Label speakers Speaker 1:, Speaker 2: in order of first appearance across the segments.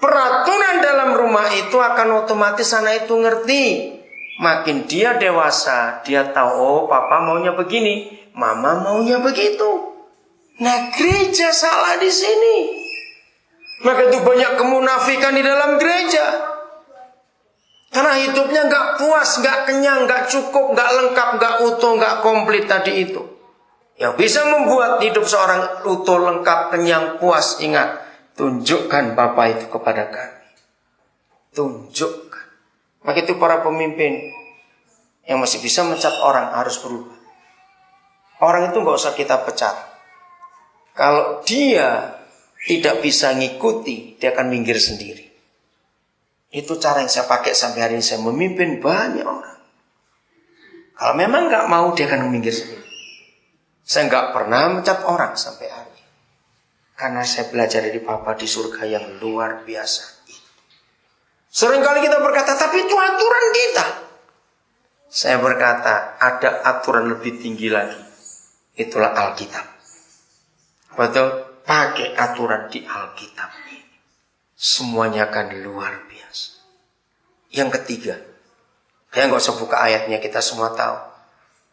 Speaker 1: peraturan dalam rumah itu akan otomatis anak itu ngerti. Makin dia dewasa, dia tahu, oh papa maunya begini, mama maunya begitu. Nah, gereja salah di sini. Maka itu banyak kemunafikan di dalam gereja. Karena hidupnya nggak puas, nggak kenyang, nggak cukup, nggak lengkap, nggak utuh, nggak komplit tadi itu. Yang bisa membuat hidup seorang utuh, lengkap, kenyang, puas, ingat, tunjukkan Bapa itu kepada kami. Tunjukkan. Maka itu para pemimpin yang masih bisa mencat orang harus berubah. Orang itu nggak usah kita pecat. Kalau dia tidak bisa ngikuti, dia akan minggir sendiri. Itu cara yang saya pakai sampai hari ini. Saya memimpin banyak orang. Kalau memang nggak mau, dia akan minggir sendiri. Saya nggak pernah mencat orang sampai hari ini. Karena saya belajar dari Bapa di surga yang luar biasa. Seringkali kita berkata, tapi itu aturan kita. Saya berkata, ada aturan lebih tinggi lagi. Itulah Alkitab. Betul, pakai aturan di Alkitab ini. Semuanya akan luar biasa. Yang ketiga, saya nggak usah buka ayatnya, kita semua tahu.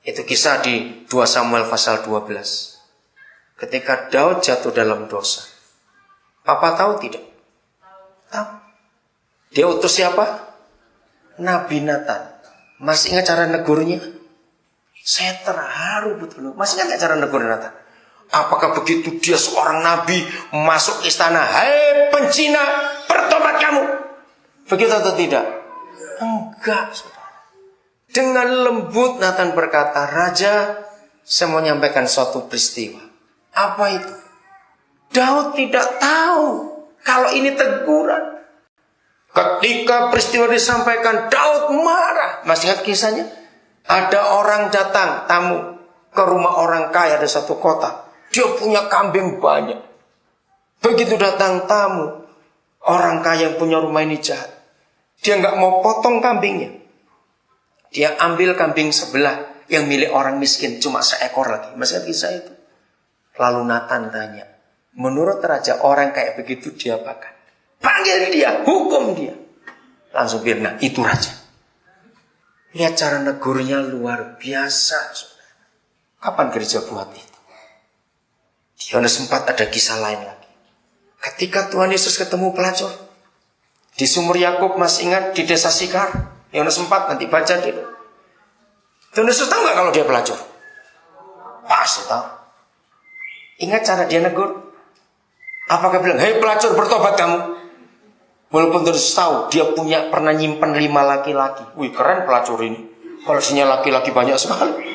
Speaker 1: Itu kisah di 2 Samuel pasal 12. Ketika Daud jatuh dalam dosa. Papa tahu tidak? Tahu. Dia utus siapa? Nabi Nathan. Masih ingat cara negurnya? Saya terharu betul. Masih ingat cara negur Nathan? Apakah begitu dia seorang nabi masuk istana, hai pencina, bertobat kamu? Begitu atau tidak? Enggak, saudara. Dengan lembut Nathan berkata, Raja, saya mau menyampaikan suatu peristiwa. Apa itu? Daud tidak tahu kalau ini teguran. Ketika peristiwa disampaikan, Daud marah. Masih ingat kisahnya? Ada orang datang, tamu, ke rumah orang kaya di satu kota. Dia punya kambing banyak. Begitu datang tamu, orang kaya yang punya rumah ini jahat. Dia nggak mau potong kambingnya. Dia ambil kambing sebelah yang milik orang miskin, cuma seekor lagi. Masih ingat kisah itu? Lalu Nathan tanya, menurut raja orang kayak begitu diapakan? Panggil dia, hukum dia. Langsung bilang, nah itu raja. Lihat cara negurnya luar biasa. Kapan gereja buat itu? Di Yohanes 4 ada kisah lain lagi. Ketika Tuhan Yesus ketemu pelacur di sumur Yakub, masih ingat di desa Sikar? Yohanes 4 nanti baca gitu. Tuhan Yesus tahu nggak kalau dia pelacur? Pasti tahu. Ingat cara dia negur? Apakah bilang, hei pelacur bertobat kamu? Walaupun Tuhan Yesus tahu dia pernah nyimpen 5 laki-laki. Wih keren pelacur ini. Koleksinya laki-laki banyak sekali.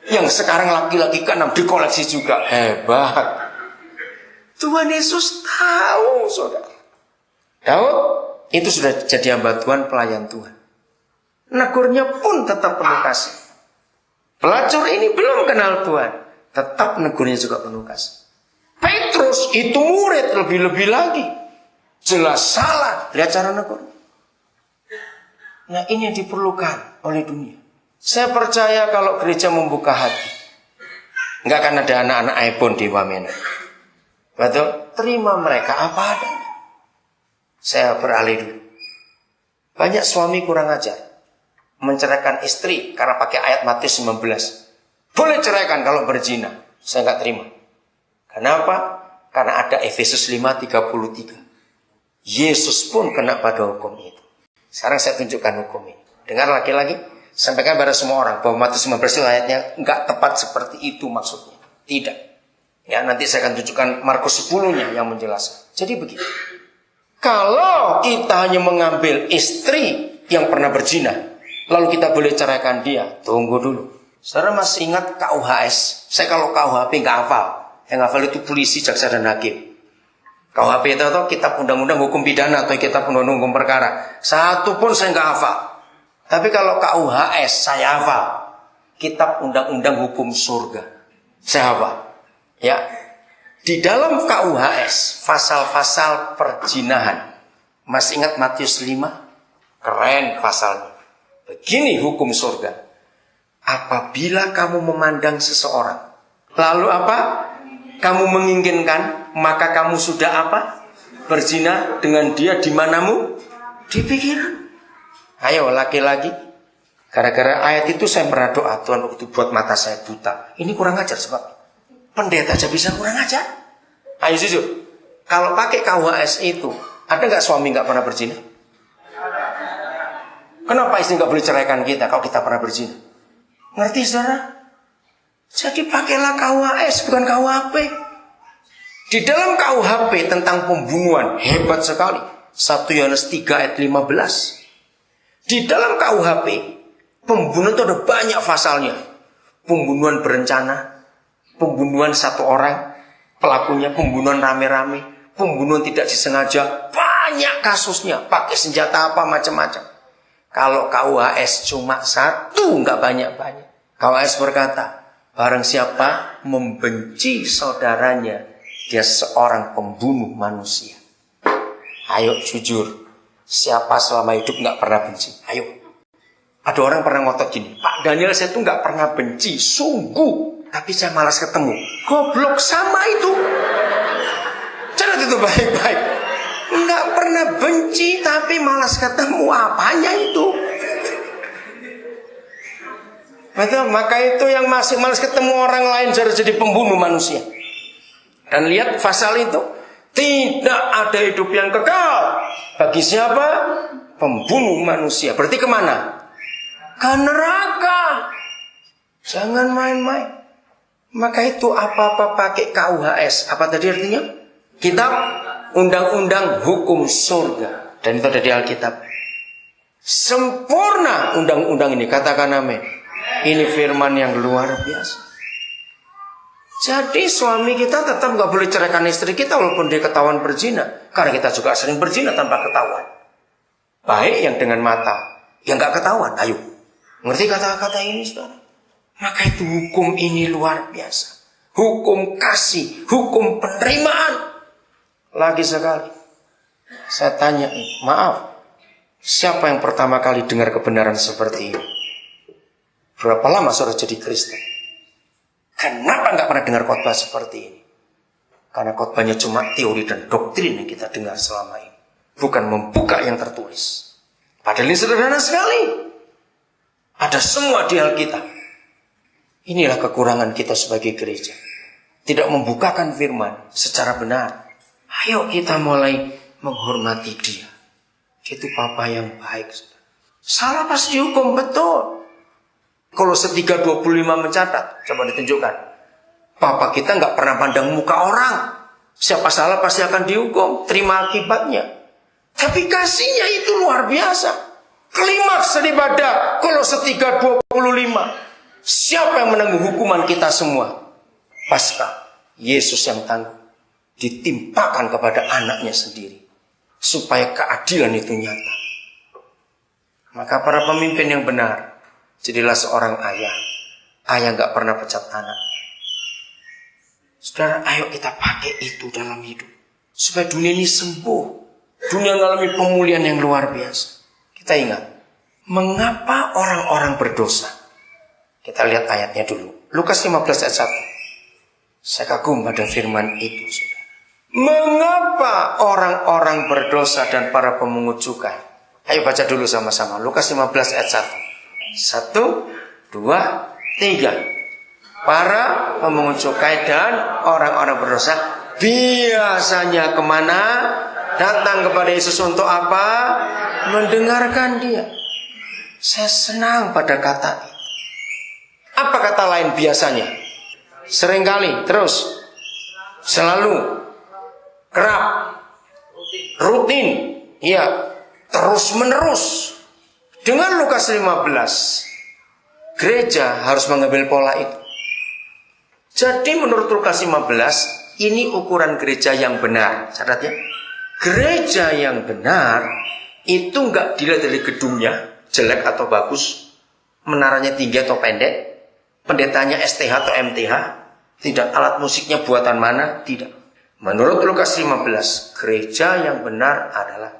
Speaker 1: Yang sekarang laki-laki ke-6 dikoleksi juga. Hebat. Tuhan Yesus tahu, saudara. Daud itu sudah jadi hamba Tuhan, pelayan Tuhan. Negurnya pun tetap penuh kasih. Pelacur ini belum kenal Tuhan, tetap negurnya juga penuh kasih. Petrus itu murid lebih-lebih lagi. Jelas salah. Lihat cara negur. Nah ini yang diperlukan oleh dunia. Saya percaya kalau gereja membuka hati, nggak akan ada anak-anak iPhone di Wamena. Betul? Terima mereka apa adanya. Saya beralih dulu. Banyak suami kurang ajar, menceraikan istri karena pakai ayat Matius 19. Boleh ceraikan kalau berzina. Saya nggak terima. Kenapa? Karena ada Efesus 5:33. Yesus pun kena pada hukum itu. Sekarang saya tunjukkan hukum ini. Dengar lagi-lagi. Sampaikan pada semua orang bahwa Matius 19 ayatnya enggak tepat seperti itu maksudnya. Tidak. Ya, nanti saya akan tunjukkan Markus 10-nya yang menjelaskan. Jadi begitu. Kalau kita hanya mengambil istri yang pernah berzina, lalu kita boleh ceraikan dia, tunggu dulu. Saudara masih ingat KUHS? Saya kalau KUHP enggak hafal. Yang hafal itu polisi, jaksa dan hakim. KUHP itu atau kitab undang-undang hukum pidana atau kitab undang-undang hukum perkara. Satu pun saya enggak hafal. Tapi kalau KUHS saya hafal. Kitab undang-undang hukum surga. Saya hafal. Ya. Di dalam KUHS pasal-pasal perzinahan. Masih ingat Matius 5? Keren pasalnya. Begini hukum surga. Apabila kamu memandang seseorang, lalu apa? Kamu menginginkan, maka kamu sudah apa? berzina dengan dia di manamu? Di pikiran. Ayo laki-laki, gara-gara ayat itu saya pernah doa, Tuhan waktu buat mata saya buta. Ini kurang ajar sebab pendeta aja bisa kurang ajar. Ayo jujur, kalau pakai KUHS itu, ada nggak suami nggak pernah berzina? Kenapa istri nggak boleh ceraikan kita kalau kita pernah berzina? Ngerti saudara? Jadi pakailah KUHS bukan KUHP. Di dalam KUHP tentang pembunuhan hebat sekali. 1 Yohanes 3 ayat 15. Di dalam KUHP pembunuhan itu ada banyak pasalnya. Pembunuhan berencana, pembunuhan satu orang, pelakunya pembunuhan rame-rame, pembunuhan tidak disengaja, banyak kasusnya, pakai senjata apa macam-macam. Kalau KUHS cuma satu, nggak banyak-banyak. KUHS berkata, barang siapa membenci saudaranya, dia seorang pembunuh manusia. Ayo jujur, siapa selama hidup nggak pernah benci? Ayo. Ada orang pernah ngotot gini, Pak Daniel saya tuh nggak pernah benci, sungguh. Tapi saya malas ketemu. Goblok sama itu. Catat itu baik-baik. Nggak pernah benci tapi malas ketemu, apanya itu? Betul, maka itu yang masih malas ketemu orang lain jadi pembunuh manusia. Dan lihat pasal itu, tidak ada hidup yang kekal bagi siapa? Pembunuh manusia. Berarti kemana? Ke neraka. Jangan main-main. Maka itu apa-apa pakai KUHS. Apa tadi artinya? Kitab Undang-Undang Hukum Surga. Dan itu ada di Alkitab. Sempurna undang-undang ini. Katakan amin. Ini firman yang luar biasa. Jadi suami kita tetap gak boleh ceraikan istri kita walaupun dia ketahuan berzina. Karena kita juga sering berzina tanpa ketahuan. Baik yang dengan mata, yang gak ketahuan. Ayo. Ngerti kata-kata ini saudara? Maka itu hukum ini luar biasa. Hukum kasih, hukum penerimaan. Lagi sekali. Saya tanya, maaf. Siapa yang pertama kali dengar kebenaran seperti ini? Berapa lama saudara jadi Kristen? Kenapa nggak pernah dengar khotbah seperti ini? Karena khotbahnya cuma teori dan doktrin yang kita dengar selama ini. Bukan membuka yang tertulis. Padahal ini sederhana sekali. Ada semua di Alkitab. Inilah kekurangan kita sebagai gereja. Tidak membukakan firman secara benar. Ayo kita mulai menghormati dia. Itu papa yang baik. Salah pasti hukum, betul. Kalau 3:25 mencatat, coba ditunjukkan. Papa kita nggak pernah pandang muka orang. Siapa salah pasti akan dihukum, terima akibatnya. Tapi kasihnya itu luar biasa. Klimaks daripada kalau 3:25. Siapa yang menanggung hukuman kita semua? Paskah Yesus yang tanggung. Ditimpakan kepada anaknya sendiri. Supaya keadilan itu nyata. Maka para pemimpin yang benar, jadilah seorang ayah. Ayah gak pernah pecat anak. Saudara, ayo kita pakai itu dalam hidup. Supaya dunia ini sembuh. Dunia mengalami pemulihan yang luar biasa. Kita ingat. Mengapa orang-orang berdosa? Kita lihat ayatnya dulu. Lukas 15 ayat 1. Saya kagum pada firman itu, saudara. Mengapa orang-orang berdosa dan para pemungut cukai? Ayo baca dulu sama-sama. Lukas 15 ayat 1. 1, 2, 3. Para pemungut cukai dan orang-orang berdosa biasanya kemana? Datang kepada Yesus untuk apa? Mendengarkan dia. Saya senang pada kata itu. Apa kata lain biasanya? Seringkali, terus, selalu, kerap, rutin, ya, terus menerus. Dengan Lukas 15, gereja harus mengambil pola itu. Jadi menurut Lukas 15, ini ukuran gereja yang benar. Catat ya. Gereja yang benar itu nggak dilihat dari gedungnya, jelek atau bagus, menaranya tinggi atau pendek, pendetanya STH atau MTH, tidak, alat musiknya buatan mana, tidak. Menurut Lukas 15, gereja yang benar adalah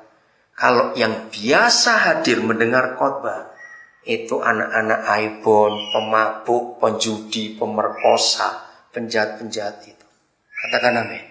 Speaker 1: kalau yang biasa hadir mendengar khotbah itu anak-anak iPhone, pemabuk, penjudi, pemerkosa, penjahat-penjahat itu. Katakan amin.